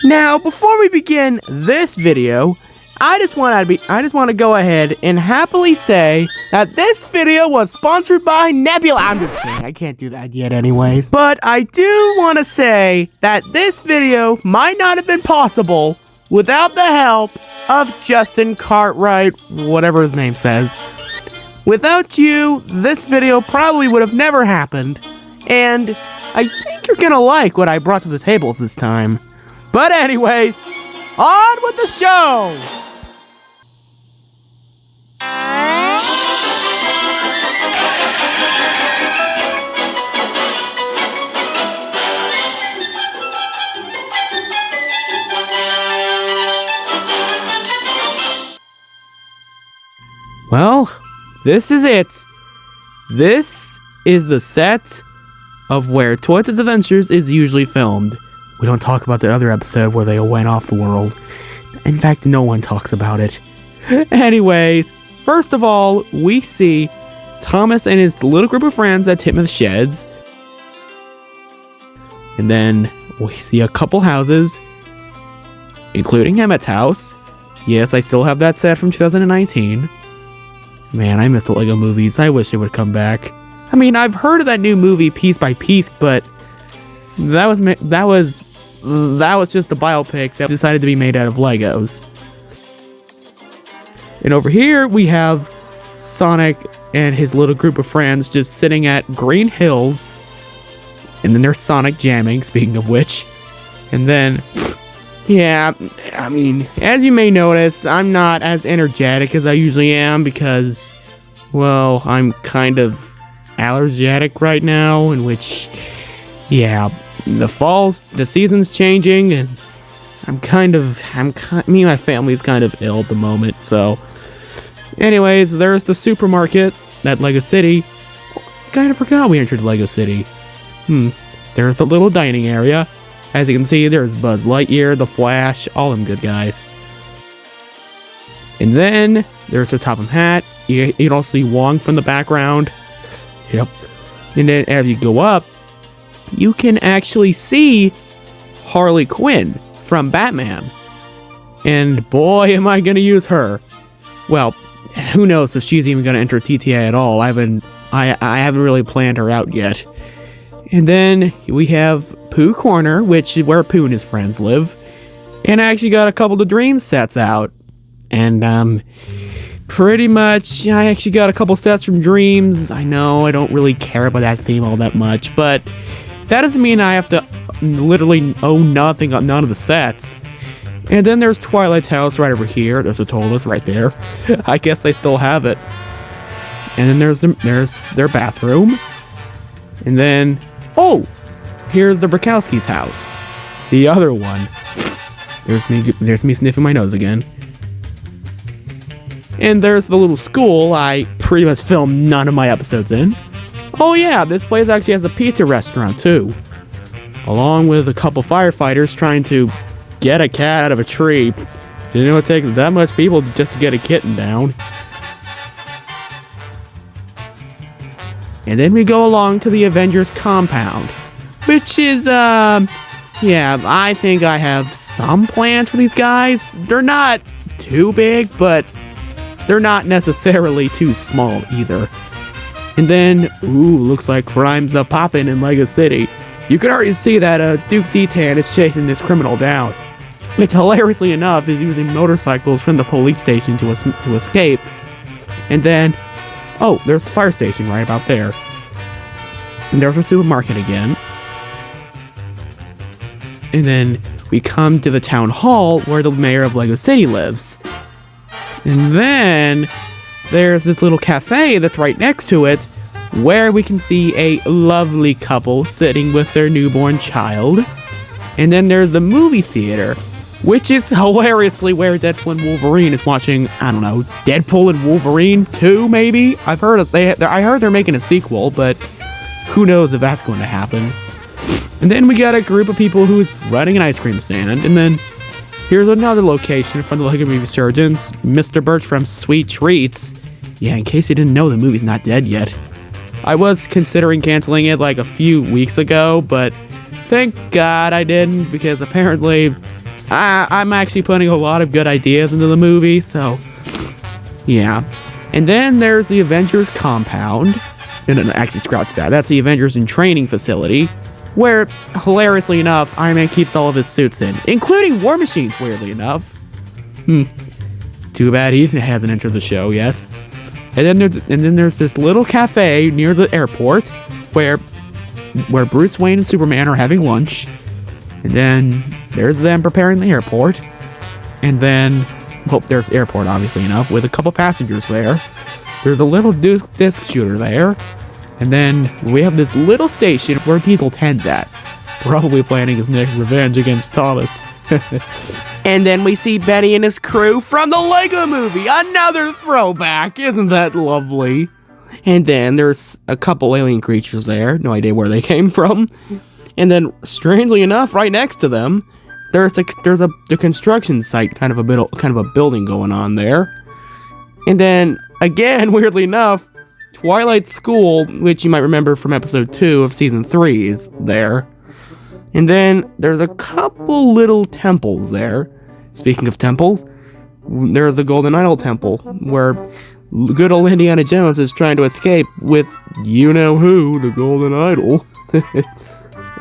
Now, before we begin this video, I just want to go ahead and happily say that this video was sponsored by Nebula. I'm just kidding. I can't do that yet anyways. But I do want to say that this video might not have been possible without the help of Justin Cartwright, whatever his name says. Without you, this video probably would have never happened. And I think you're gonna like what I brought to the tables this time. But anyways, on with the show! Well, this is it. This is the set of where ToyWorld Adventures is usually filmed. We don't talk about the other episode where they went off the world. In fact, no one talks about it. Anyways, first of all, we see Thomas and his little group of friends at Titmuth Sheds. And then we see a couple houses, including Emmett's house. Yes, I still have that set from 2019. Man, I miss the Lego movies. I wish it would come back. I mean, I've heard of that new movie Piece by Piece, but that was just the biopic that decided to be made out of Legos. And over here we have Sonic and his little group of friends just sitting at Green Hills. And then there's Sonic jamming, speaking of which. And then, yeah, I mean, as you may notice, I'm not as energetic as I usually am because, well, I'm kind of allergic right now, in which, yeah, the season's changing, and me and my family's kind of ill at the moment, so. Anyways, there's the supermarket at Lego City. Kind of forgot we entered Lego City. There's the little dining area. As you can see, there's Buzz Lightyear, the Flash, all them good guys. And then there's the Topham Hat. You can also see Wong from the background. Yep. And then as you go up, you can actually see Harley Quinn from Batman. And boy, am I going to use her. Well, who knows if she's even going to enter TTA at all. I haven't really planned her out yet. And then we have Pooh Corner, which is where Pooh and his friends live. And I actually got a couple of Dream sets out. And pretty much, I actually got a couple sets from Dreams. I know I don't really care about that theme all that much, but that doesn't mean I have to literally own none of the sets. And then there's Twilight's house right over here. There's a Tolus right there. I guess I still have it. And then there's their bathroom. And then, oh, here's the Bukowski's house. The other one. There's me sniffing my nose again. And there's the little school I pretty much filmed none of my episodes in. Oh yeah, this place actually has a pizza restaurant too. Along with a couple firefighters trying to get a cat out of a tree. Didn't know it takes that much people just to get a kitten down. And then we go along to the Avengers compound. Which is, yeah, I think I have some plans for these guys. They're not too big, but they're not necessarily too small either. And then, ooh, looks like crime's poppin' in Lego City. You can already see that Duke D-Tan is chasing this criminal down. Which, hilariously enough, is using motorcycles from the police station to escape. And then, oh, there's the fire station right about there. And there's our supermarket again. And then we come to the town hall where the mayor of Lego City lives. And then there's this little cafe that's right next to it where we can see a lovely couple sitting with their newborn child. And then there's the movie theater, which is hilariously where Deadpool and Wolverine is watching, I don't know, Deadpool and Wolverine 2 maybe? I heard they're making a sequel, but who knows if that's going to happen. And then we got a group of people who's running an ice cream stand, and then here's another location from the Lego Movie Surgeons, Mr. Birch from Sweet Treats. Yeah, in case you didn't know, the movie's not dead yet. I was considering canceling it like a few weeks ago, but thank God I didn't, because apparently I'm actually putting a lot of good ideas into the movie, so yeah. And then there's the Avengers compound. No, actually, scratch that. That's the Avengers in training facility, where, hilariously enough, Iron Man keeps all of his suits in, including War Machine's, weirdly enough. Too bad he hasn't entered the show yet. And then there's this little cafe near the airport, where Bruce Wayne and Superman are having lunch. And then there's them preparing the airport. And then, well, there's the airport, obviously enough, with a couple passengers there. There's a little disc shooter there. And then we have this little station where Diesel 10's at. Probably planning his next revenge against Thomas. And then we see Benny and his crew from the Lego Movie. Another throwback. Isn't that lovely? And then there's a couple alien creatures there. No idea where they came from. And then, strangely enough, right next to them, there's the construction site, kind of a building going on there. And then, again, weirdly enough, Twilight School, which you might remember from episode 2 of season 3, is there. And then there's a couple little temples there. Speaking of temples, there's the Golden Idol Temple, where good old Indiana Jones is trying to escape with you-know-who, the Golden Idol.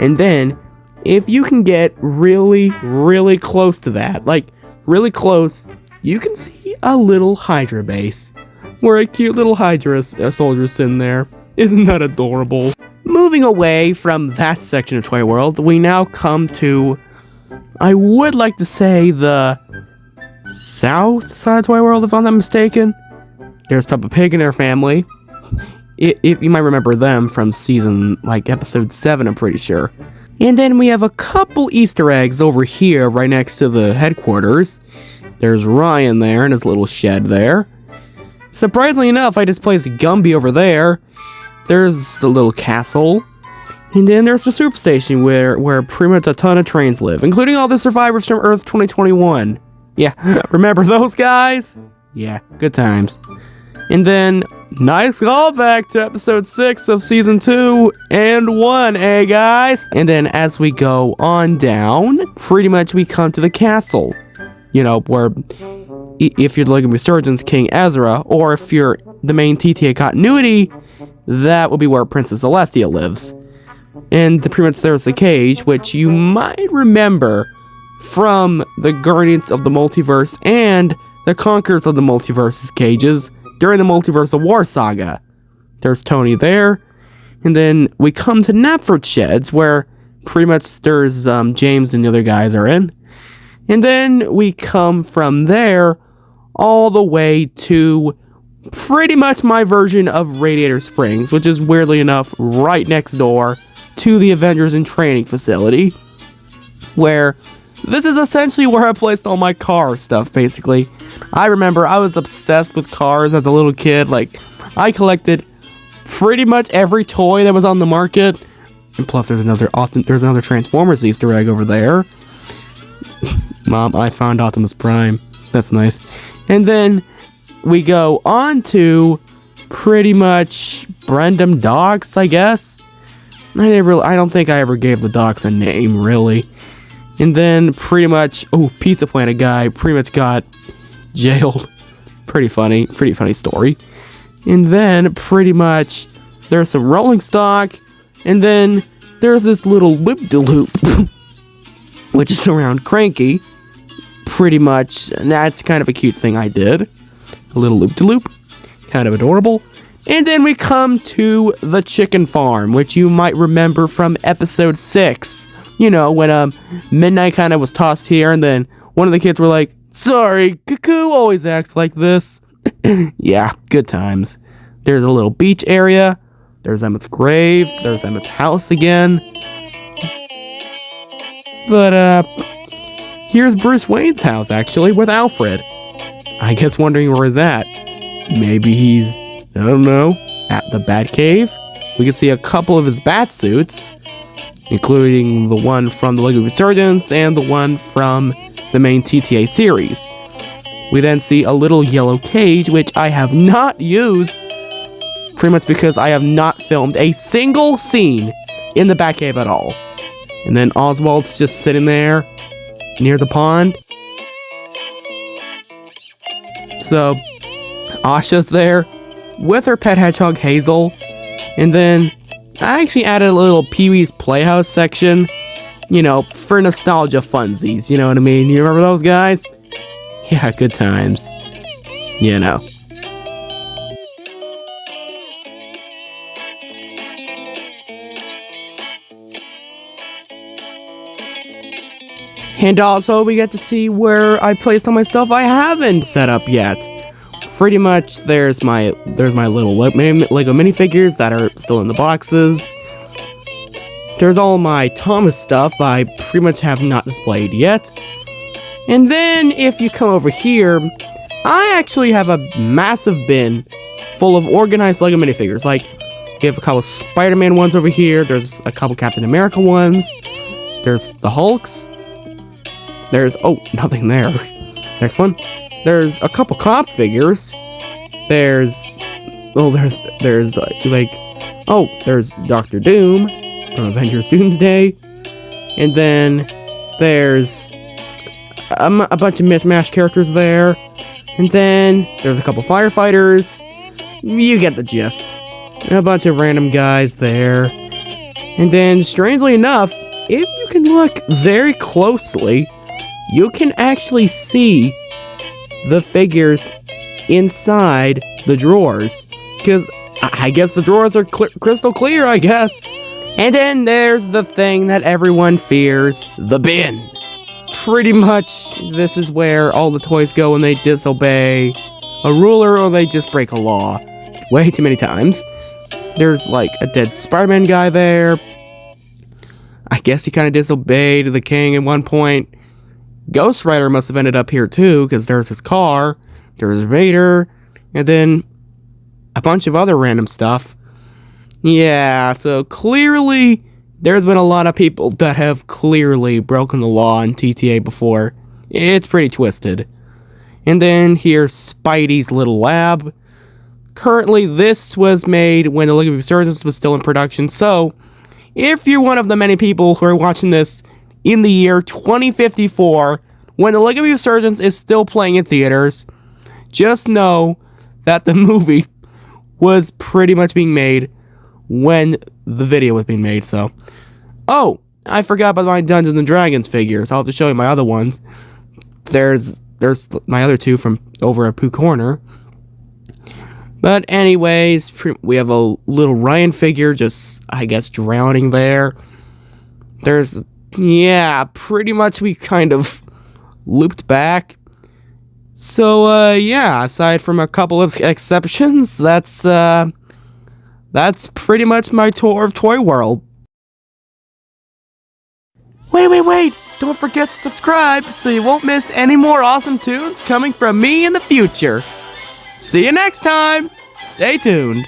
And then, if you can get really, really close to that, like, really close, you can see a little Hydra base, where a cute little Hydra soldier's sitting there. Isn't that adorable? Moving away from that section of Toy World, we now come to, I would like to say, the south side of Toy World, if I'm not mistaken. There's Peppa Pig and her family. If you might remember them from episode 7, I'm pretty sure. And then we have a couple Easter eggs over here, right next to the headquarters. There's Ryan there in his little shed there. Surprisingly enough, I displaced Gumby over there. There's the little castle. And then there's the super station where pretty much a ton of trains live, including all the survivors from Earth 2021. Yeah, remember those guys? Yeah, good times. And then, nice callback to episode 6 of season 2 and 1, eh guys? And then as we go on down, pretty much we come to the castle. You know, where if you're the Lego Resurgence King Ezra, or if you're the main TTA continuity, that will be where Princess Celestia lives. And pretty much there's the cage, which you might remember from the Guardians of the Multiverse and the Conquerors of the Multiverse's cages during the Multiverse of War saga. There's Tony there. And then we come to Knapford Sheds, where pretty much there's James and the other guys are in. And then we come from there all the way to pretty much my version of Radiator Springs, which is weirdly enough right next door to the Avengers in training facility, where this is essentially where I placed all my car stuff, basically. I remember I was obsessed with cars as a little kid. Like, I collected pretty much every toy that was on the market. And plus, there's another Transformers Easter egg over there. Mom, I found Optimus Prime. That's nice. And then we go on to pretty much Brendam Docks, I guess. I don't think I ever gave the docks a name, really. And then pretty much, Pizza Planet guy pretty much got jailed. Pretty funny story. And then pretty much there's some rolling stock, and then there's this little loop-de-loop, which is around Cranky. Pretty much, and that's kind of a cute thing I did. A little loop-de-loop, kind of adorable. And then we come to the chicken farm, which you might remember from episode 6. You know, when Midnight kind of was tossed here, and then one of the kids were like, "Sorry, Cuckoo always acts like this." Yeah, good times. There's a little beach area. There's Emmett's grave. There's Emmett's house again. But, here's Bruce Wayne's house, actually, with Alfred. I guess wondering where he's at. Maybe he's, I don't know, at the Batcave. We can see a couple of his bat suits, including the one from the Lego Resurgence and the one from the main TTA series. We then see a little yellow cage, which I have not used, pretty much because I have not filmed a single scene in the Batcave at all. And then Oswald's just sitting there, near the pond. So, Asha's there with her pet hedgehog Hazel. And then I actually added a little Pee-wee's Playhouse section, you know, for nostalgia funsies, you know what I mean? You remember those guys? Yeah, good times. You know. And also, we get to see where I placed all my stuff I haven't set up yet. Pretty much, there's my little Lego minifigures that are still in the boxes. There's all my Thomas stuff I pretty much have not displayed yet. And then, if you come over here, I actually have a massive bin full of organized Lego minifigures. Like, you have a couple Spider-Man ones over here. There's a couple Captain America ones. There's the Hulks. There's, oh, nothing there. Next one. There's a couple cop figures. There's Dr. Doom from Avengers Doomsday. And then there's a bunch of mishmash characters there. And then there's a couple firefighters. You get the gist. A bunch of random guys there. And then, strangely enough, if you can look very closely, you can actually see the figures inside the drawers. Because I guess the drawers are crystal clear, I guess. And then there's the thing that everyone fears, the bin. Pretty much, this is where all the toys go when they disobey a ruler or they just break a law. Way too many times. There's like a dead Spider-Man guy there. I guess he kind of disobeyed the king at one point. Ghost Rider must have ended up here too, because there's his car, there's Vader, and then a bunch of other random stuff. Yeah, so clearly there's been a lot of people that have clearly broken the law in TTA before. It's pretty twisted. And then here's Spidey's little lab. Currently, this was made when the League of Resurgence was still in production, so if you're one of the many people who are watching this in the year 2054, when the League of Resurgence is still playing in theaters, just know that the movie was pretty much being made when the video was being made, so. Oh, I forgot about my Dungeons & Dragons figures. I'll have to show you my other ones. There's my other two from over at Pooh Corner. But anyways, we have a little Ryan figure just, I guess, drowning there. Yeah, pretty much we kind of looped back. So, yeah, aside from a couple of exceptions, that's pretty much my tour of Toy World. Wait! Don't forget to subscribe so you won't miss any more awesome tunes coming from me in the future. See you next time! Stay tuned!